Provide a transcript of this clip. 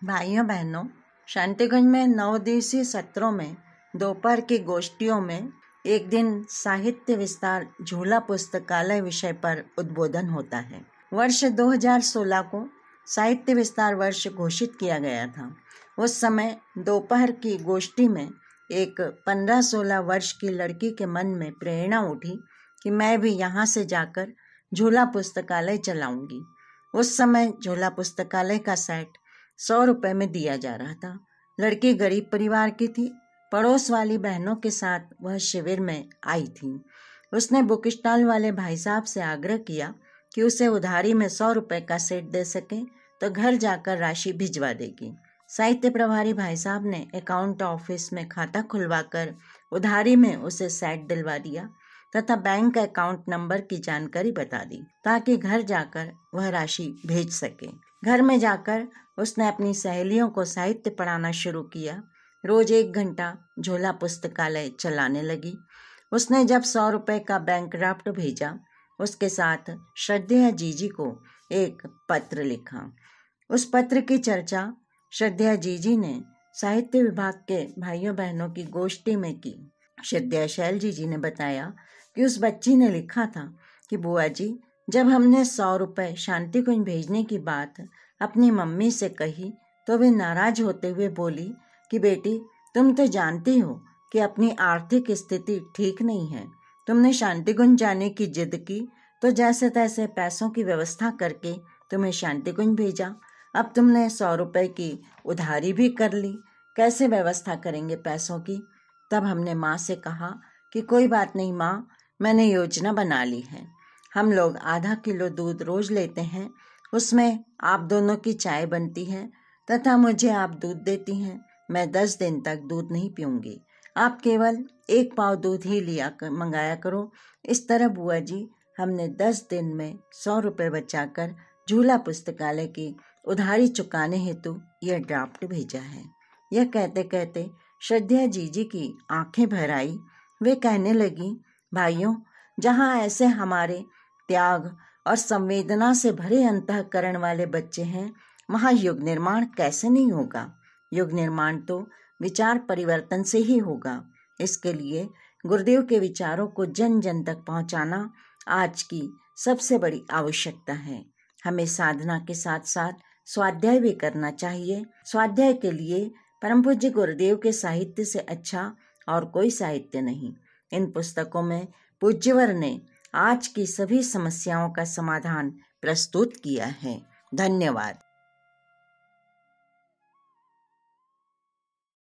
भाइयों बहनों, शांतिकुंज में 9 दिवसीय सत्रों में दोपहर की गोष्ठियों में एक दिन साहित्य विस्तार झूला पुस्तकालय विषय पर उद्बोधन होता है। वर्ष 2016 को साहित्य विस्तार वर्ष घोषित किया गया था। उस समय दोपहर की गोष्ठी में एक 15-16 वर्ष की लड़की के मन में प्रेरणा उठी कि मैं भी यहाँ से जाकर झूला पुस्तकालय चलाऊंगी। उस समय झूला पुस्तकालय का सेट 100 रुपये में दिया जा रहा था। लड़की गरीब परिवार की थी। पड़ोस वाली बहनों के साथ वह शिविर में आई थी। उसने बुक स्टॉल वाले भाई साहब से आग्रह किया कि उसे उधारी में 100 रुपये का सेट दे सके तो घर जाकर राशि भिजवा देगी। साहित्य प्रभारी भाई साहब ने अकाउंट ऑफिस में खाता खुलवाकर उधारी में उसे सेट दिलवा दिया तथा बैंक अकाउंट नंबर की जानकारी बता दी ताकि घर जाकर वह राशि भेज सके। घर में जाकर उसने अपनी सहेलियों को साहित्य पढ़ाना शुरू किया। रोज 1 घंटा झोला पुस्तकालय चलाने लगी। उसने जब 100 रुपये का बैंक ड्राफ्ट भेजा, उसके साथ श्रद्धेया जीजी को एक पत्र लिखा। उस पत्र की चर्चा श्रद्धेया जीजी ने साहित्य विभाग के भाइयों बहनों की गोष्ठी में की। श्रद्धेया शैल जीजी ने बताया कि उस बच्ची ने लिखा था कि बुआ जी, जब हमने 100 रुपये शांतिकुंज भेजने की बात अपनी मम्मी से कही तो वे नाराज होते हुए बोली कि बेटी, तुम तो जानती हो कि अपनी आर्थिक स्थिति ठीक नहीं है। तुमने शांतिकुंज जाने की जिद की तो जैसे तैसे पैसों की व्यवस्था करके तुम्हें शांतिकुंज भेजा। अब तुमने 100 रुपये की उधारी भी कर ली, कैसे व्यवस्था करेंगे पैसों की? तब हमने माँ से कहा कि कोई बात नहीं माँ, मैंने योजना बना ली है। हम लोग आधा किलो दूध रोज लेते हैं, उसमें आप दोनों की चाय बनती है तथा मुझे आप दूध देती हैं। मैं 10 दिन तक दूध नहीं पीऊँगी। आप केवल 1 पाव दूध ही मंगाया करो। इस तरह बुआ जी, हमने 10 दिन में 100 रुपये बचाकर झूला पुस्तकालय की उधारी चुकाने हेतु यह ड्राफ्ट भेजा है। यह कहते कहते श्रद्धेया जीजी की आंखें भर आई। वे कहने लगी, भाइयों, जहाँ ऐसे हमारे त्याग और संवेदना से भरे अंतःकरण वाले बच्चे हैं, वहाँ युग निर्माण कैसे नहीं होगा। युग निर्माण तो विचार परिवर्तन से ही होगा। इसके लिए गुरुदेव के विचारों को जन जन तक पहुँचाना आज की सबसे बड़ी आवश्यकता है। हमें साधना के साथ साथ स्वाध्याय भी करना चाहिए। स्वाध्याय के लिए परम पूज्य गुरुदेव के साहित्य से अच्छा और कोई साहित्य नहीं। इन पुस्तकों में पूज्यवर ने आज की सभी समस्याओं का समाधान प्रस्तुत किया है। धन्यवाद।